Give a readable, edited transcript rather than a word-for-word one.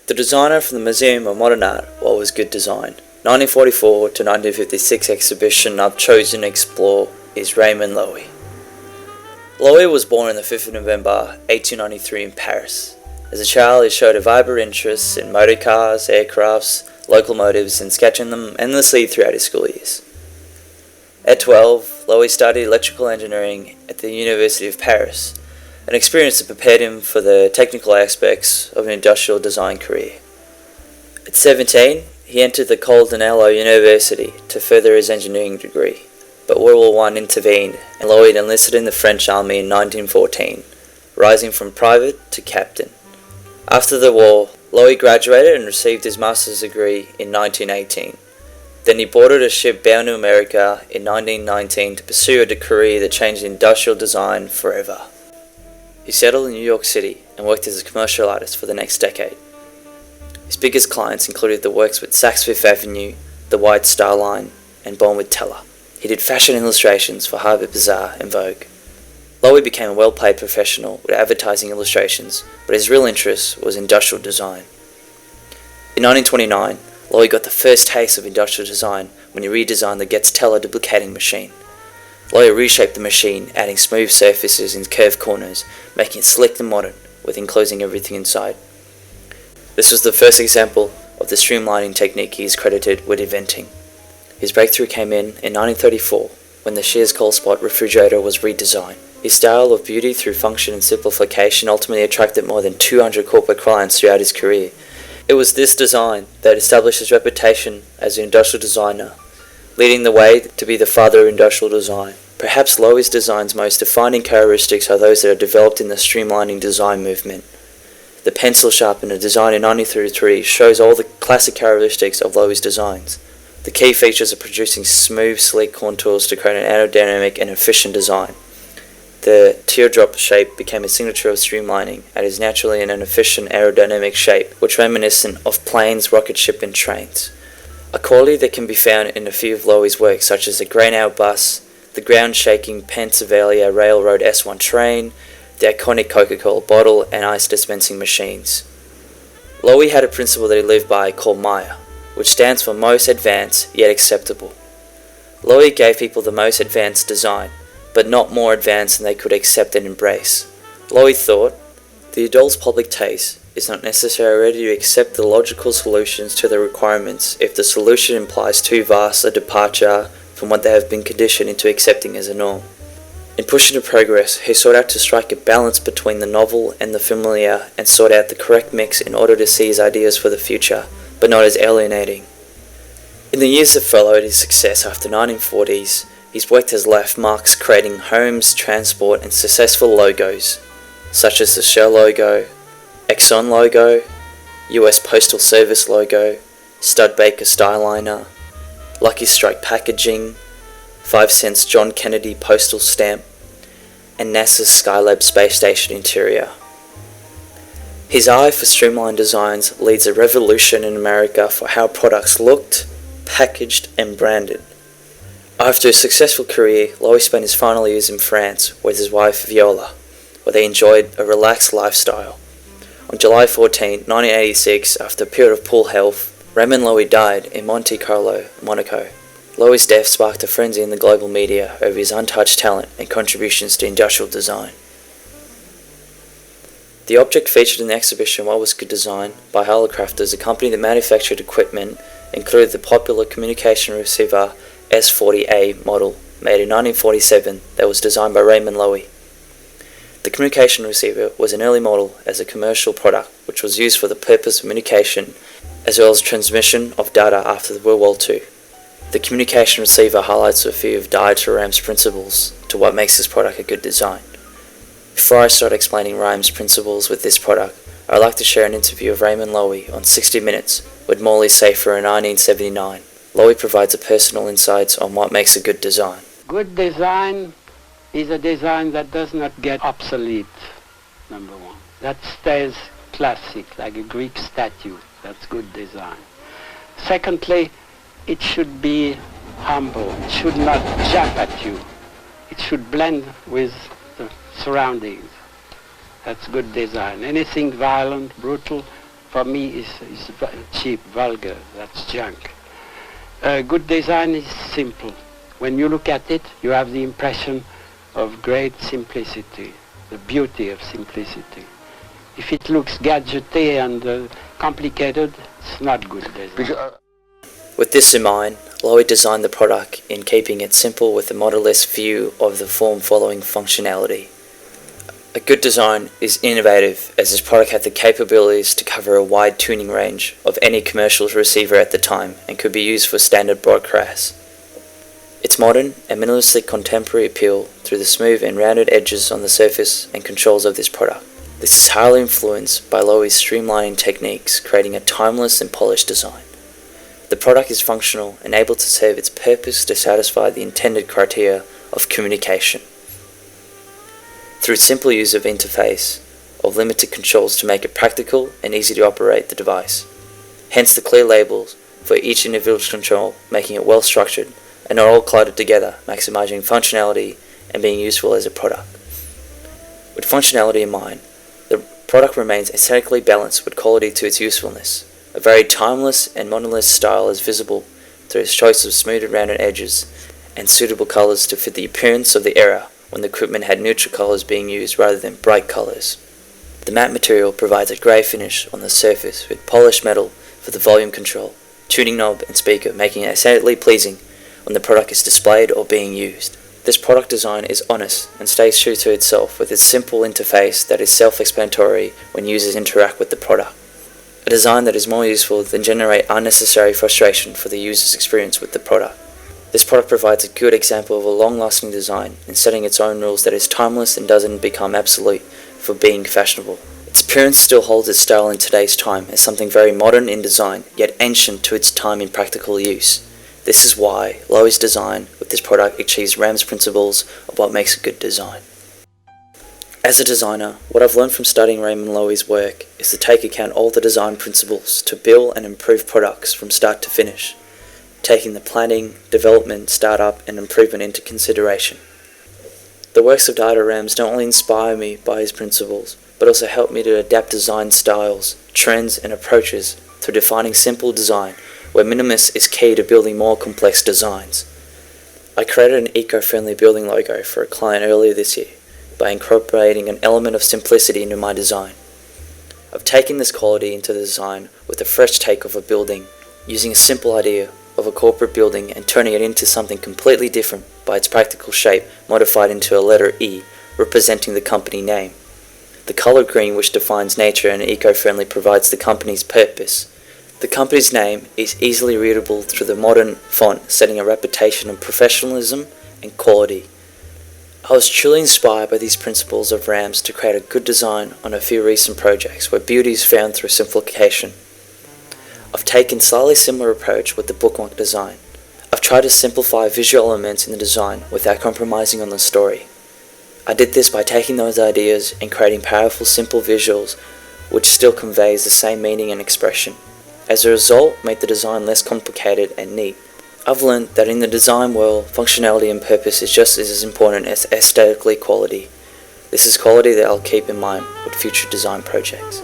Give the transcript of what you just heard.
The designer from the Museum of Modern Art, what was good design? 1944 to 1956 exhibition I've chosen to explore is Raymond Loewy. Loewy was born on the 5th of November 1893 in Paris. As a child, he showed a vibrant interest in motor cars, aircrafts, locomotives, and sketching them endlessly throughout his school years. At 12, Loewy studied electrical engineering at the University of Paris, an experience that prepared him for the technical aspects of an industrial design career. At 17, he entered the Colonello University to further his engineering degree, but World War I intervened and Loewy enlisted in the French army in 1914, rising from private to captain. After the war, Loewy graduated and received his master's degree in 1918. Then he boarded a ship bound to America in 1919 to pursue a career that changed industrial design forever. He settled in New York City and worked as a commercial artist for the next decade. His biggest clients included the works with Saks Fifth Avenue, The White Star Line, and Bonwit Teller. He did fashion illustrations for Harper's Bazaar and Vogue. Loewy became a well-paid professional with advertising illustrations, but his real interest was industrial design. In 1929, Loewy got the first taste of industrial design when he redesigned the Getz Teller duplicating machine. Loewy reshaped the machine, adding smooth surfaces and curved corners, making it slick and modern, with enclosing everything inside. This was the first example of the streamlining technique he is credited with inventing. His breakthrough came in 1934, when the Shears Cold Spot refrigerator was redesigned. His style of beauty through function and simplification ultimately attracted more than 200 corporate clients throughout his career. It was this design that established his reputation as an industrial designer, leading the way to be the father of industrial design. Perhaps Loewy's design's most defining characteristics are those that are developed in the streamlining design movement. The pencil sharpener, designed in 1933, shows all the classic characteristics of Loewy's designs. The key features are producing smooth, sleek contours to create an aerodynamic and efficient design. The teardrop shape became a signature of streamlining, and is naturally in an efficient aerodynamic shape, which is reminiscent of planes, rocket ship, and trains. A quality that can be found in a few of Loewy's works, such as the Grain-Out bus, the ground-shaking Pennsylvania Railroad S1 train, the iconic Coca-Cola bottle, and ice dispensing machines. Loewy had a principle that he lived by called MAIA, which stands for most advanced yet acceptable. Loewy gave people the most advanced design, but not more advanced than they could accept and embrace. Loewy thought, the adult's public taste is not necessarily ready to accept the logical solutions to the requirements if the solution implies too vast a departure from what they have been conditioned into accepting as a norm. In pushing to progress, he sought out to strike a balance between the novel and the familiar, and sought out the correct mix in order to see his ideas for the future, but not as alienating. In the years that followed his success after the 1940s, his work has left marks creating homes, transport, and successful logos, such as the Shell logo, Exxon logo, US Postal Service logo, Studebaker Styliner, Lucky Strike packaging, 5 cents John Kennedy postal stamp, and NASA's Skylab space station interior. His eye for streamlined designs leads a revolution in America for how products looked, packaged, and branded. After a successful career, Loewy spent his final years in France with his wife Viola, where they enjoyed a relaxed lifestyle. On July 14, 1986, after a period of poor health, Raymond Loewy died in Monte Carlo, Monaco. Loewy's death sparked a frenzy in the global media over his untouched talent and contributions to industrial design. The object featured in the exhibition What Was Good Design by Holocrafters, a company that manufactured equipment, included the popular communication receiver S40A model made in 1947 that was designed by Raymond Loewy. The communication receiver was an early model as a commercial product which was used for the purpose of communication as well as transmission of data after the World War II. The communication receiver highlights a few of Dieter-Rams' principles to what makes this product a good design. Before I start explaining Rams' principles with this product, I would like to share an interview of Raymond Loewy on 60 Minutes with Morley Safer in 1979. Loewy provides a personal insights on what makes a good design. Good design is a design that does not get obsolete, number one. That stays classic, like a Greek statue. That's good design. Secondly, it should be humble. It should not jump at you. It should blend with the surroundings. That's good design. Anything violent, brutal, for me is cheap, vulgar, that's junk. Good design is simple. When you look at it, you have the impression of great simplicity, the beauty of simplicity. If it looks gadgety and complicated, it's not good design. With this in mind, Loewy designed the product in keeping it simple with a modellist view of the form following functionality. A good design is innovative as this product had the capabilities to cover a wide tuning range of any commercial receiver at the time and could be used for standard broadcasts. Its modern and minimalistic contemporary appeal through the smooth and rounded edges on the surface and controls of this product. This is highly influenced by Loewy's streamlining techniques, creating a timeless and polished design. The product is functional and able to serve its purpose to satisfy the intended criteria of communication. Through its simple use of interface of limited controls to make it practical and easy to operate the device. Hence the clear labels for each individual control, making it well structured and not all cluttered together, maximizing functionality and being useful as a product. With functionality in mind, the product remains aesthetically balanced with quality to its usefulness. A very timeless and modernist style is visible through its choice of smooth and rounded edges and suitable colors to fit the appearance of the era when the equipment had neutral colors being used rather than bright colors. The matte material provides a grey finish on the surface with polished metal for the volume control, tuning knob and speaker, making it aesthetically pleasing when the product is displayed or being used. This product design is honest and stays true to itself with its simple interface that is self-explanatory when users interact with the product. A design that is more useful than generate unnecessary frustration for the user's experience with the product. This product provides a good example of a long-lasting design in setting its own rules that is timeless and doesn't become obsolete for being fashionable. Its appearance still holds its style in today's time as something very modern in design, yet ancient to its time in practical use. This is why Loewy's design with this product achieves Ram's principles of what makes a good design. As a designer, what I've learned from studying Raymond Loewy's work is to take account all the design principles to build and improve products from start to finish, taking the planning, development, startup and improvement into consideration. The works of Data Rams not only inspire me by his principles, but also help me to adapt design styles, trends and approaches through defining simple design, where minimalist is key to building more complex designs. I created an eco-friendly building logo for a client earlier this year by incorporating an element of simplicity into my design. I've taken this quality into the design with a fresh take of a building, using a simple idea of a corporate building and turning it into something completely different by its practical shape modified into a letter E representing the company name. The color green, which defines nature and eco-friendly, provides the company's purpose. The company's name is easily readable through the modern font, setting a reputation of professionalism and quality. I was truly inspired by these principles of Rams to create a good design on a few recent projects where beauty is found through simplification. I've taken slightly similar approach with the bookmark design. I've tried to simplify visual elements in the design without compromising on the story. I did this by taking those ideas and creating powerful simple visuals which still conveys the same meaning and expression. As a result, made the design less complicated and neat. I've learned that in the design world, functionality and purpose is just as important as aesthetically quality. This is quality that I'll keep in mind with future design projects.